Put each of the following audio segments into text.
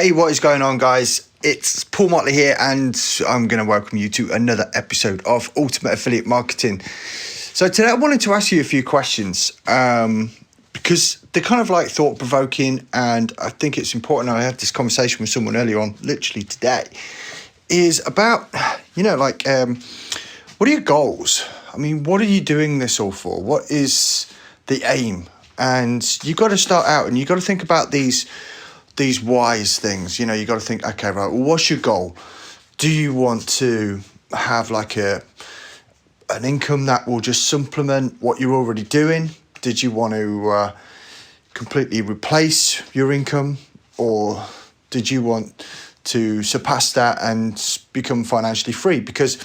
Hey, what is going on, guys? It's Paul Motley here, and I'm going to welcome you to another episode of Ultimate Affiliate Marketing. So today I wanted to ask you a few questions because they're kind of like thought-provoking, and I think it's important. I had this conversation with someone earlier on, literally today, is about, what are your goals? I mean, what are you doing this all for? What is the aim? And you've got to start out and you've got to think about these wise things. You've got to think, okay, right, well, what's your goal? Do you want to have like an income that will just supplement what you're already doing? Did you want to completely replace your income, or did you want to surpass that and become financially free? Because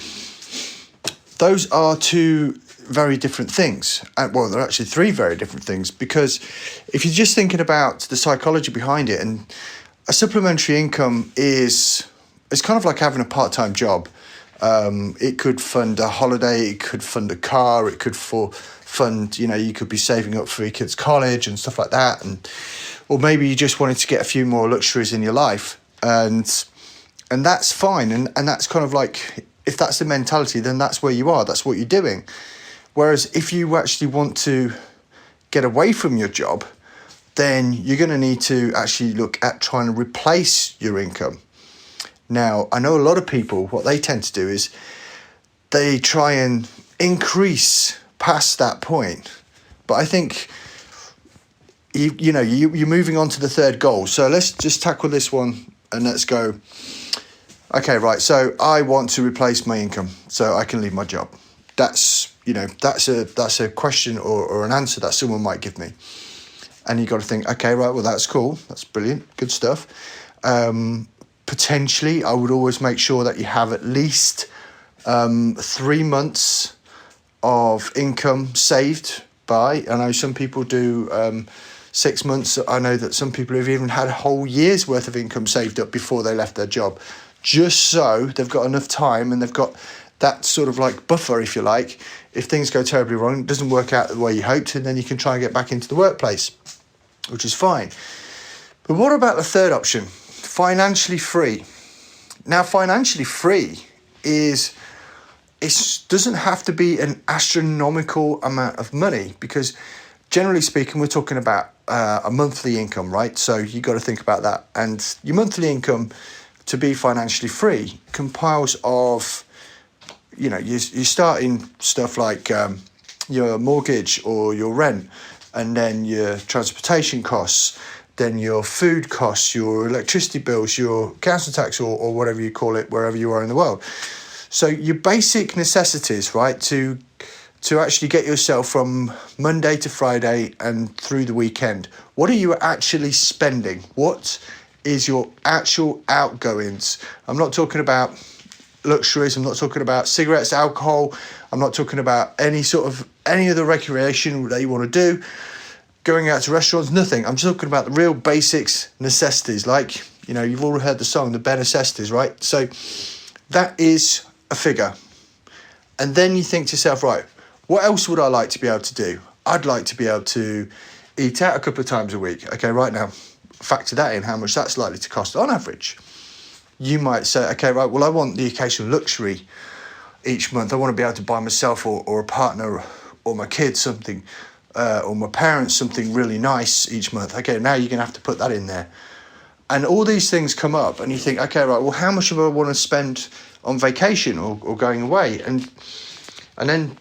those are two very different things. Well, they're actually three very different things, because if you're just thinking about the psychology behind it, and a supplementary income it's kind of like having a part-time job. It could fund a holiday, it could fund a car, it could fund, you could be saving up for your kids' college and stuff like that, or maybe you just wanted to get a few more luxuries in your life, and that's fine, and that's kind of like, if that's the mentality, then that's where you are, that's what you're doing. Whereas if you actually want to get away from your job, then you're going to need to actually look at trying to replace your income. Now, I know a lot of people, what they tend to do is they try and increase past that point. But I think, you're moving on to the third goal. So let's just tackle this one and let's go, okay, right, so I want to replace my income so I can leave my job. That's a question or an answer that someone might give me. And you got to think, okay, right, well, that's cool. That's brilliant. Good stuff. Potentially, I would always make sure that you have at least 3 months of income saved by. I know some people do 6 months. I know that some people have even had a whole year's worth of income saved up before they left their job, just so they've got enough time and they've got that sort of like buffer, if you like. If things go terribly wrong, it doesn't work out the way you hoped, and then you can try and get back into the workplace, which is fine. But what about the third option? Financially free. Now, financially free doesn't have to be an astronomical amount of money, because generally speaking, we're talking about a monthly income, right? So you got to think about that. And your monthly income to be financially free compiles of, you're starting stuff like your mortgage or your rent, and then your transportation costs, then your food costs, your electricity bills, your council tax, or whatever you call it, wherever you are in the world. So your basic necessities, right, to actually get yourself from Monday to Friday and through the weekend. What are you actually spending? What is your actual outgoings? I'm not talking about luxuries. I'm not talking about cigarettes, alcohol. I'm not talking about any other recreation that you want to do, going out to restaurants, nothing. I'm just talking about the real basics, necessities, like, you've all heard the song, the bare necessities, right? So that is a figure. And then you think to yourself, right, what else would I like to be able to do? I'd like to be able to eat out a couple of times a week. Okay, right now, factor that in, how much that's likely to cost on average. You might say, okay, right, well, I want the occasional luxury each month. I want to be able to buy myself or a partner or my kids something, or my parents something really nice each month. Okay, now you're going to have to put that in there. And all these things come up and you think, okay, right, well, how much do I want to spend on vacation or going away? And then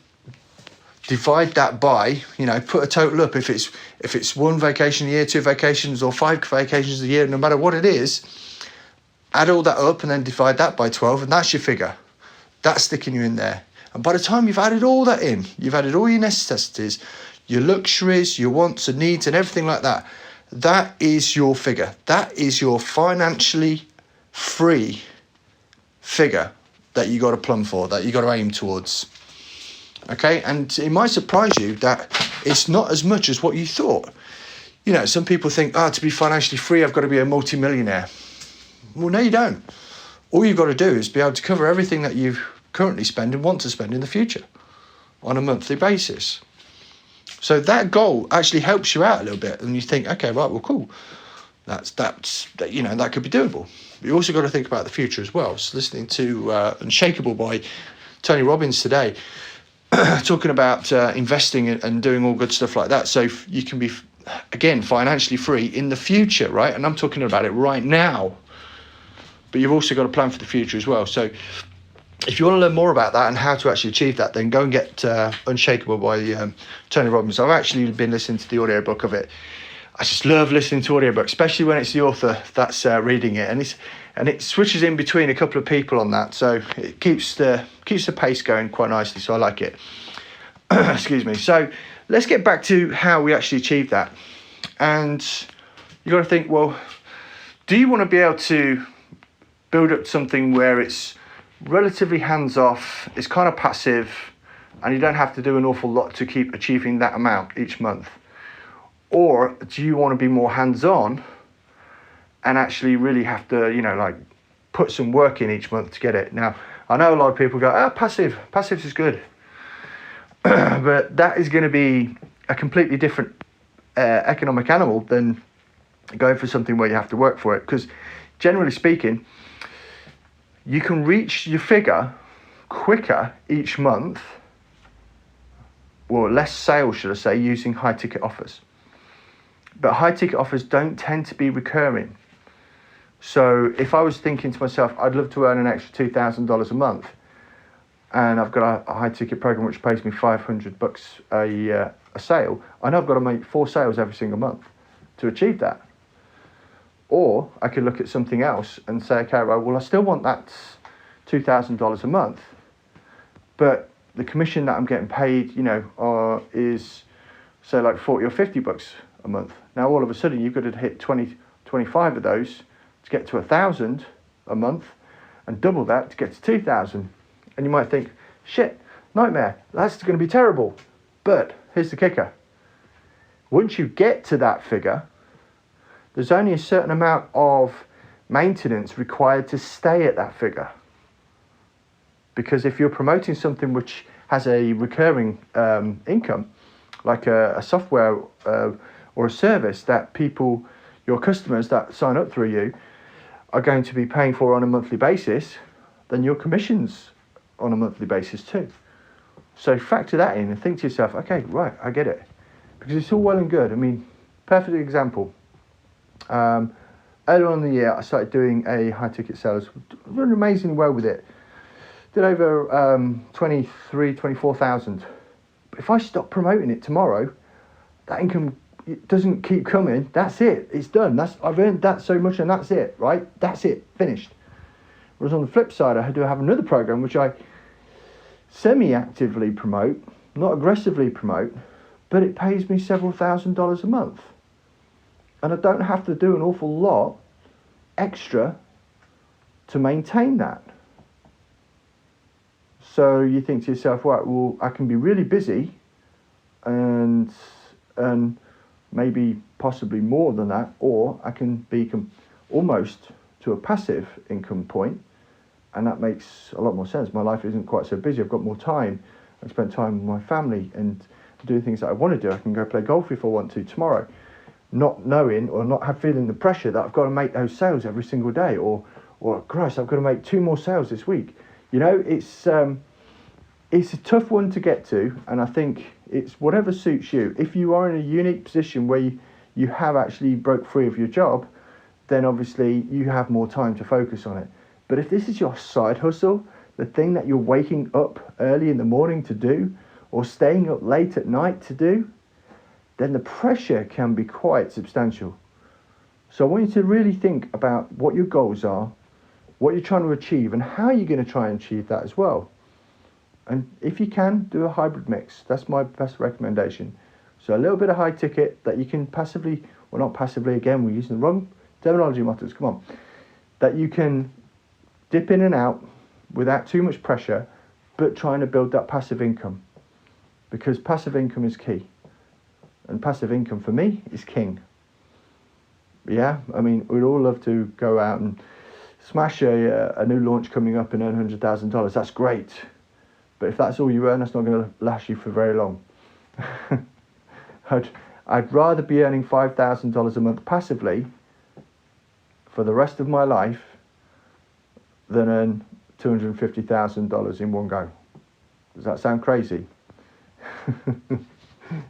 divide that by, put a total up. If it's one vacation a year, 2 vacations, or 5 vacations a year, no matter what it is, add all that up and then divide that by 12, and that's your figure. That's sticking you in there. And by the time you've added all that in, you've added all your necessities, your luxuries, your wants and needs and everything like that, that is your figure. That is your financially free figure that you got to plumb for, that you got to aim towards. Okay, and it might surprise you that it's not as much as what you thought. Some people think, to be financially free, I've got to be a multi-millionaire. Well, no, you don't. All you've got to do is be able to cover everything that you currently spend and want to spend in the future on a monthly basis. So that goal actually helps you out a little bit, and you think, okay, right, well, cool. that could be doable. You also got to think about the future as well. So listening to Unshakable by Tony Robbins today, talking about investing and doing all good stuff like that, so you can be, again, financially free in the future, right? And I'm talking about it right now, but you've also got to plan for the future as well. So if you want to learn more about that and how to actually achieve that, then go and get Unshakable by Tony Robbins. I've actually been listening to the audiobook of it. I just love listening to audiobooks, especially when it's the author that's reading it, and it switches in between a couple of people on that, so it keeps the pace going quite nicely. So I like it. Excuse me. So let's get back to how we actually achieve that. And you got to think, well, do you want to be able to build up something where it's relatively hands off, it's kind of passive, and you don't have to do an awful lot to keep achieving that amount each month? Or do you want to be more hands-on and actually really have to, put some work in each month to get it? Now, I know a lot of people go, passive is good. But that is going to be a completely different economic animal than going for something where you have to work for it. Because generally speaking, you can reach your figure quicker each month, or less sales, should I say, using high-ticket offers. But high-ticket offers don't tend to be recurring. So if I was thinking to myself, I'd love to earn an extra $2,000 a month, and I've got a high-ticket program which pays me $500 a sale, I know I've got to make 4 sales every single month to achieve that. Or I could look at something else and say, okay, well, I still want that $2,000 a month, but the commission that I'm getting paid, is say like 40 or 50 bucks a month. Now all of a sudden you've got to hit 20, 25 of those to get to 1,000 a month, and double that to get to 2,000. And you might think, shit, nightmare, that's going to be terrible. But here's the kicker. Once you get to that figure, there's only a certain amount of maintenance required to stay at that figure. Because if you're promoting something which has a recurring income, like a software or a service that people, your customers that sign up through you, are going to be paying for on a monthly basis, then your commissions on a monthly basis too. So factor that in and think to yourself, okay, right, I get it. Because it's all well and good. I mean, perfect example. Earlier on in the year, I started doing a high-ticket sales. Doing amazingly well with it. Did over 24,000. But if I stop promoting it tomorrow, that income doesn't keep coming. That's it. It's done. I've earned that so much, and that's it, right? That's it. Finished. Whereas on the flip side, I do have another program which I semi-actively promote, not aggressively promote, but it pays me several $1,000s a month. And I don't have to do an awful lot extra to maintain that. So you think to yourself, right, well, I can be really busy and maybe possibly more than that, or I can be almost to a passive income point, and that makes a lot more sense. My life isn't quite so busy. I've got more time. I spend time with my family and do things that I want to do. I can go play golf if I want to tomorrow, not knowing or not feeling the pressure that I've got to make those sales every single day, or Christ, I've got to make 2 more sales this week. It's a tough one to get to, and I think it's whatever suits you. If you are in a unique position where you have actually broke free of your job, then obviously you have more time to focus on it. But if this is your side hustle, the thing that you're waking up early in the morning to do, or staying up late at night to do, then the pressure can be quite substantial. So I want you to really think about what your goals are, what you're trying to achieve, and how you're going to try and achieve that as well. And if you can, do a hybrid mix. That's my best recommendation. So a little bit of high ticket that you can passively, well, not passively, again, we're using the wrong terminology, Motters, come on. That you can dip in and out without too much pressure, but trying to build that passive income. Because passive income is key. And passive income, for me, is king. Yeah, I mean, we'd all love to go out and smash a new launch coming up and earn $100,000. That's great. But if that's all you earn, that's not going to last you for very long. I'd rather be earning $5,000 a month passively for the rest of my life than earn $250,000 in one go. Does that sound crazy?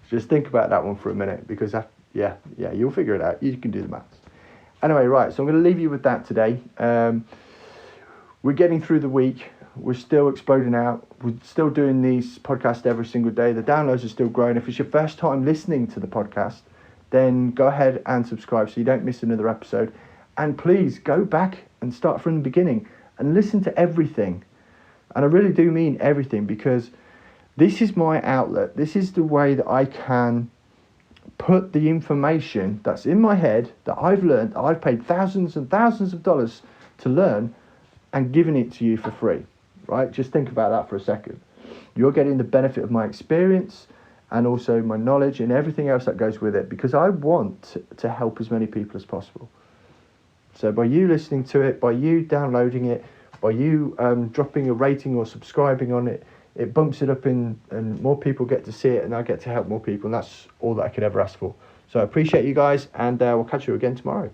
Just think about that one for a minute, because you'll figure it out. You can do the maths. Anyway, right, so I'm going to leave you with that today. We're getting through the week. We're still exploding out. We're still doing these podcasts every single day. The downloads are still growing. If it's your first time listening to the podcast, then go ahead and subscribe so you don't miss another episode. And please go back and start from the beginning and listen to everything. And I really do mean everything, because this is my outlet. This is the way that I can put the information that's in my head, that I've learned, that I've paid thousands and thousands of dollars to learn, and giving it to you for free, right? Just think about that for a second. You're getting the benefit of my experience and also my knowledge and everything else that goes with it, because I want to help as many people as possible. So by you listening to it, by you downloading it, by you dropping a rating or subscribing on it, it bumps it up and more people get to see it, and I get to help more people, and that's all that I could ever ask for. So I appreciate you guys, and we'll catch you again tomorrow.